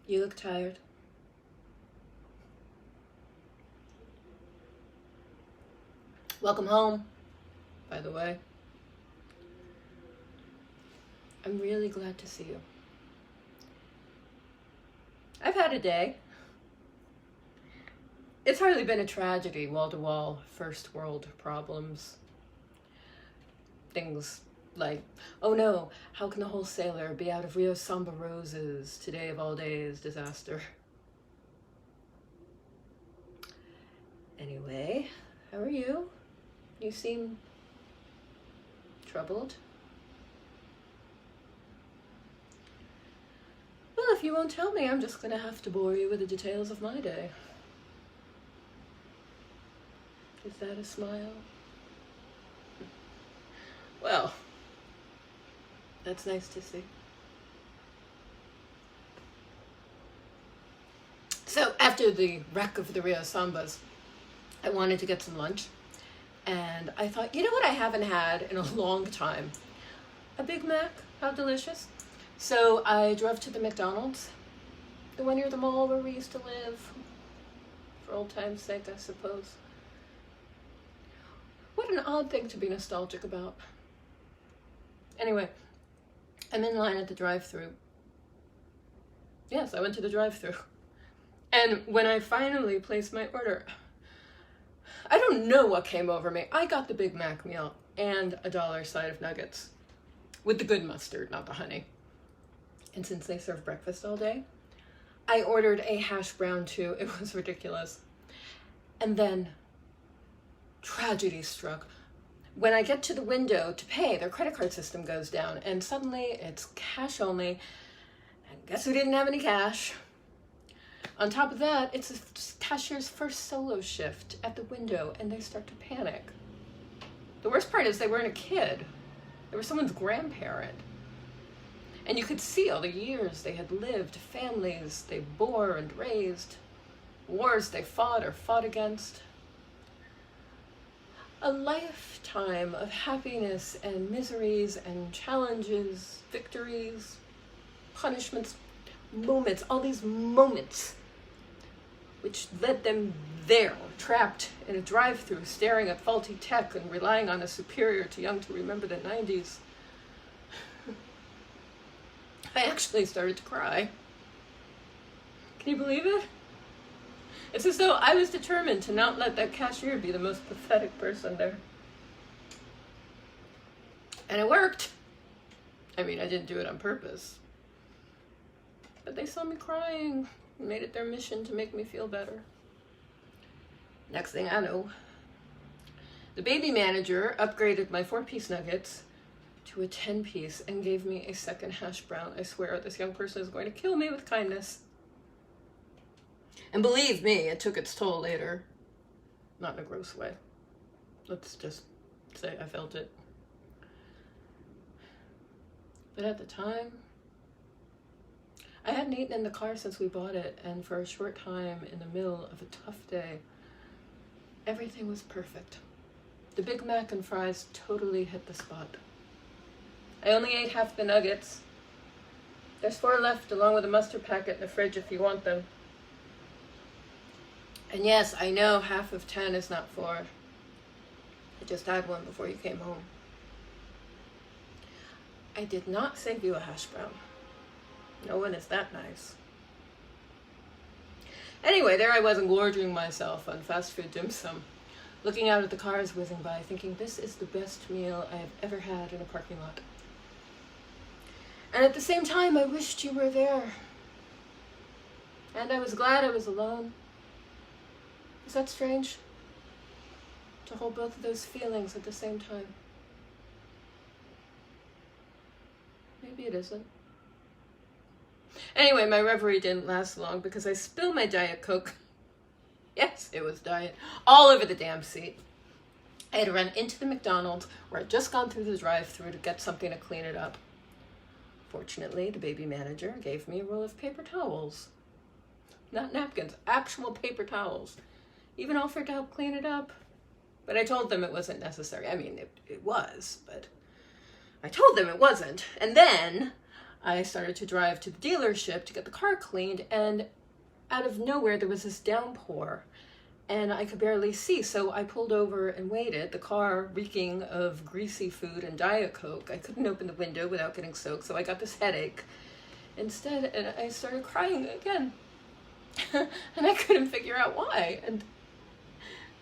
You look tired. Welcome home, by the way. I'm really glad to see you. I've had a day. It's hardly been a tragedy, wall-to-wall, first world problems. Things like, oh no, how can the wholesaler be out of Rio Samba roses today of all days, disaster. Anyway, how are you? You seem troubled. Well, if you won't tell me, I'm just gonna have to bore you with the details of my day. Is that a smile? Well, that's nice to see. So after the wreck of the Rio Sambas, I wanted to get some lunch. And I thought, you know what I haven't had in a long time? A Big Mac. How delicious. So I drove to the McDonald's, the one near the mall where we used to live, for old time's sake, I suppose. What an odd thing to be nostalgic about. Anyway, I'm in line at the drive-thru. Yes, I went to the drive-thru. And when I finally placed my order, I don't know what came over me. I got the Big Mac meal and a $1 side of nuggets with the good mustard, not the honey. And since they serve breakfast all day, I ordered a hash brown too. It was ridiculous. And then tragedy struck. When I get to the window to pay, their credit card system goes down and suddenly it's cash only. And guess who didn't have any cash? On top of that, it's a cashier's first solo shift at the window and they start to panic. The worst part is they weren't a kid. They were someone's grandparent. And you could see all the years they had lived, families they bore and raised, wars they fought or fought against. A lifetime of happiness and miseries and challenges, victories, punishments, moments, all these moments which led them there, trapped in a drive-thru, staring at faulty tech and relying on a superior too young to remember the 90s. I actually started to cry. Can you believe it? It's as though I was determined to not let that cashier be the most pathetic person there. And it worked. I mean, I didn't do it on purpose. But they saw me crying and made it their mission to make me feel better. Next thing I know, the baby manager upgraded my 4-piece nuggets to a 10-piece and gave me a second hash brown. I swear, this young person is going to kill me with kindness. And believe me, it took its toll later. Not in a gross way. Let's just say I felt it. But at the time, I hadn't eaten in the car since we bought it, and for a short time in the middle of a tough day, everything was perfect. The Big Mac and fries totally hit the spot. I only ate half the nuggets. There's 4 left along with a mustard packet in the fridge if you want them. And yes, I know half of 10 is not 4. I just had one before you came home. I did not save you a hash brown. No one is that nice. Anyway, there I was engorging myself on fast food dim sum, looking out at the cars whizzing by, thinking this is the best meal I have ever had in a parking lot. And at the same time, I wished you were there. And I was glad I was alone. Is that strange? To hold both of those feelings at the same time. Maybe it isn't. Anyway, my reverie didn't last long because I spilled my Diet Coke. Yes, it was diet. All over the damn seat. I had to run into the McDonald's where I'd just gone through the drive-thru to get something to clean it up. Fortunately, the baby manager gave me a roll of paper towels. Not napkins, actual paper towels. Even offered to help clean it up. But I told them it wasn't necessary. I mean, it was, but I told them it wasn't. And then I started to drive to the dealership to get the car cleaned, and out of nowhere there was this downpour, and I could barely see, so I pulled over and waited, the car reeking of greasy food and Diet Coke. I couldn't open the window without getting soaked, so I got this headache instead, and I started crying again. And I couldn't figure out why, and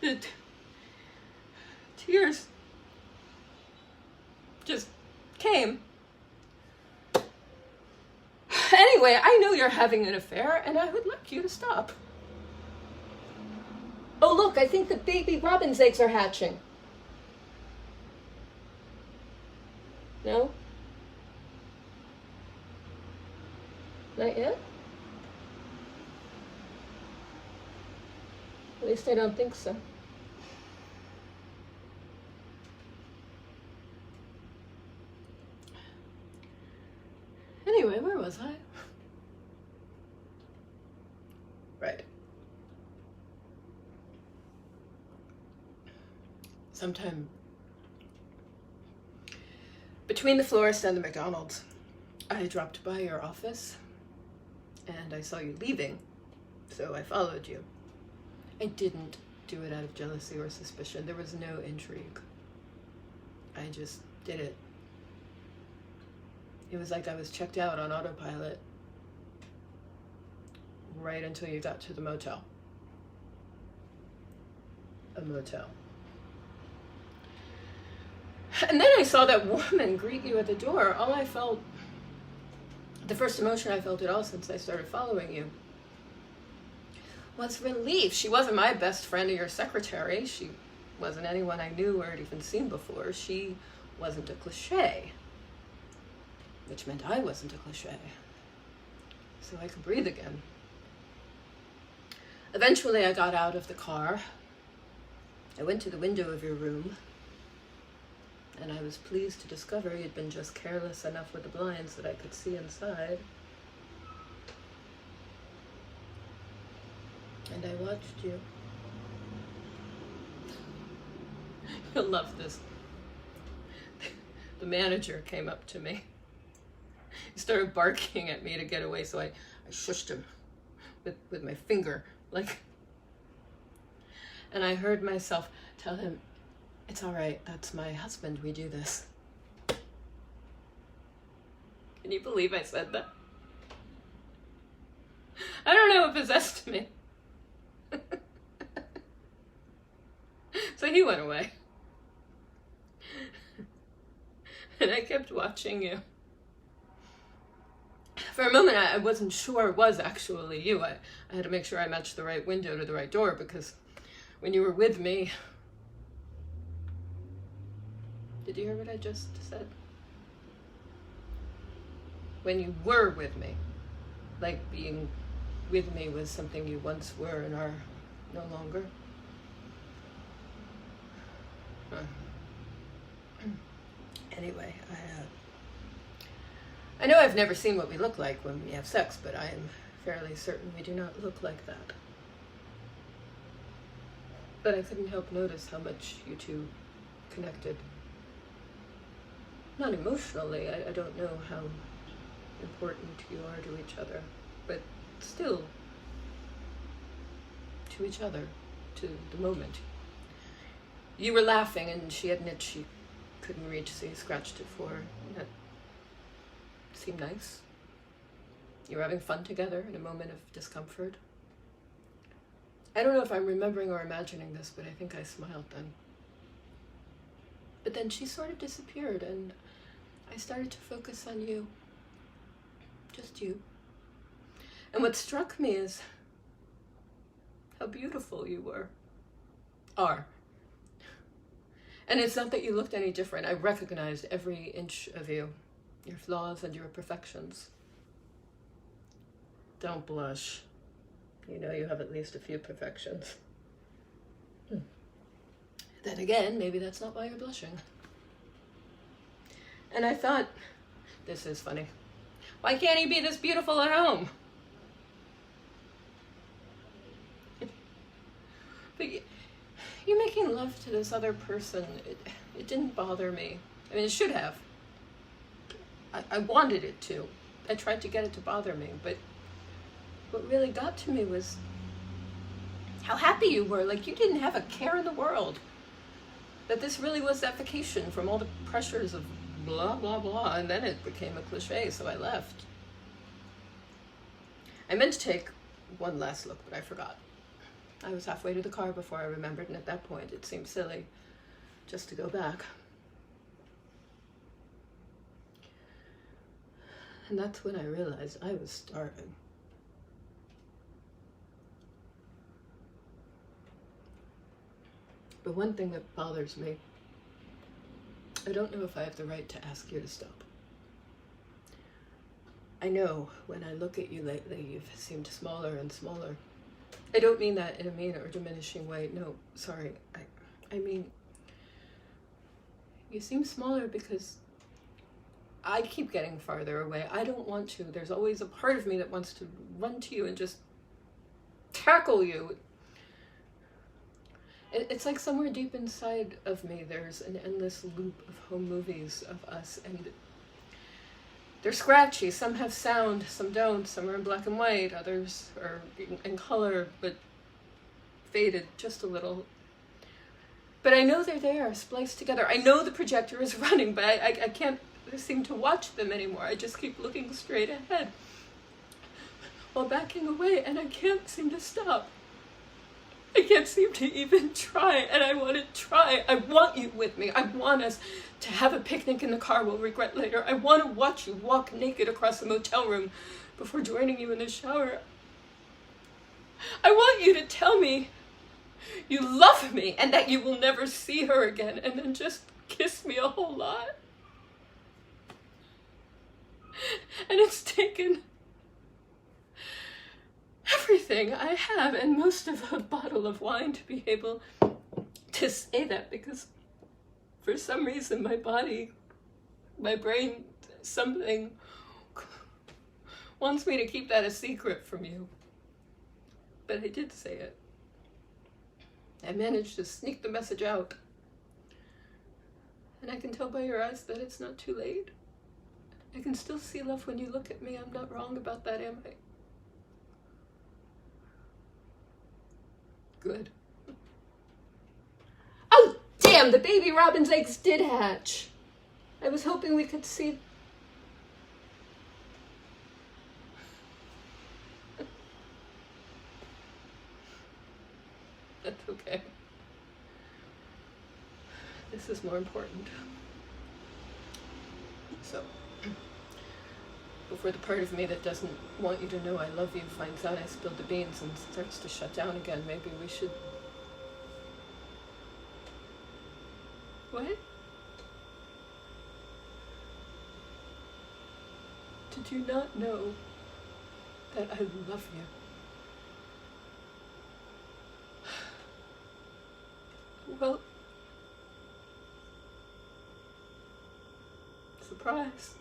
the tears just came. Anyway, I know you're having an affair, and I would like you to stop. Oh, look, I think the baby robin's eggs are hatching. No? Not yet? At least I don't think so. Anyway, where was I? Right. Sometime between the florist and the McDonald's, I dropped by your office and I saw you leaving, so I followed you. I didn't do it out of jealousy or suspicion. There was no intrigue. I just did it. It was like I was checked out on autopilot right until you got to the motel. A motel. And then I saw that woman greet you at the door. All I felt, the first emotion I felt at all since I started following you, was relief. She wasn't my best friend or your secretary. She wasn't anyone I knew or had even seen before. She wasn't a cliche, which meant I wasn't a cliche. So I could breathe again. Eventually I got out of the car. I went to the window of your room, and I was pleased to discover you'd been just careless enough with the blinds that I could see inside. And I watched you. You'll love this. The manager came up to me. He started barking at me to get away, so I shushed him with my finger, like. And I heard myself tell him, "It's all right, that's my husband, we do this." Can you believe I said that? I don't know what possessed me. So he went away. And I kept watching you. For a moment, I wasn't sure it was actually you. I had to make sure I matched the right window to the right door, because when you were with me... Did you hear what I just said? When you were with me. Like being with me was something you once were and are no longer. Anyway, I know I've never seen what we look like when we have sex, but I am fairly certain we do not look like that. But I couldn't help notice how much you two connected. Not emotionally, I don't know how important you are to each other, but still to each other, to the moment. You were laughing and she had an itch she couldn't reach, so you scratched it for her. That seemed nice. You were having fun together in a moment of discomfort. I don't know if I'm remembering or imagining this, but I think I smiled then. But then she sort of disappeared and I started to focus on you. Just you. And what struck me is how beautiful you are. And it's not that you looked any different. I recognized every inch of you, your flaws and your perfections. Don't blush. You know you have at least a few perfections. Then again, maybe that's not why you're blushing. And I thought, this is funny. Why can't he be this beautiful at home? But you making love to this other person, it didn't bother me. I mean, it should have. I wanted it to, I tried to get it to bother me, but what really got to me was how happy you were, like you didn't have a care in the world. That this really was that vacation from all the pressures of blah, blah, blah, and then it became a cliche, so I left. I meant to take one last look, but I forgot. I was halfway to the car before I remembered, and at that point it seemed silly just to go back. And that's when I realized I was starving. But one thing that bothers me, I don't know if I have the right to ask you to stop. I know when I look at you lately, you've seemed smaller and smaller. I don't mean that in a mean or diminishing way. No, sorry. I mean, you seem smaller because I keep getting farther away. I don't want to. There's always a part of me that wants to run to you and just tackle you. It's like somewhere deep inside of me, there's an endless loop of home movies of us, and they're scratchy. Some have sound, some don't. Some are in black and white, others are in color, but faded just a little. But I know they're there, spliced together. I know the projector is running, but I can't seem to watch them anymore. I just keep looking straight ahead while backing away, and I can't seem to stop. I can't seem to even try, and I want to try. I want you with me. I want us to have a picnic in the car we'll regret later. I want to watch you walk naked across the motel room before joining you in the shower. I want you to tell me you love me and that you will never see her again, and then just kiss me a whole lot. And it's taken everything I have and most of a bottle of wine to be able to say that, because for some reason my body, my brain, something wants me to keep that a secret from you. But I did say it. I managed to sneak the message out. And I can tell by your eyes that it's not too late. I can still see love when you look at me. I'm not wrong about that, am I? Good. Oh, damn! The baby robin's eggs did hatch. I was hoping we could see... That's okay. This is more important. So, before the part of me that doesn't want you to know I love you finds out I spilled the beans and starts to shut down again, maybe we should... What? Did you not know that I love you? Well, surprise.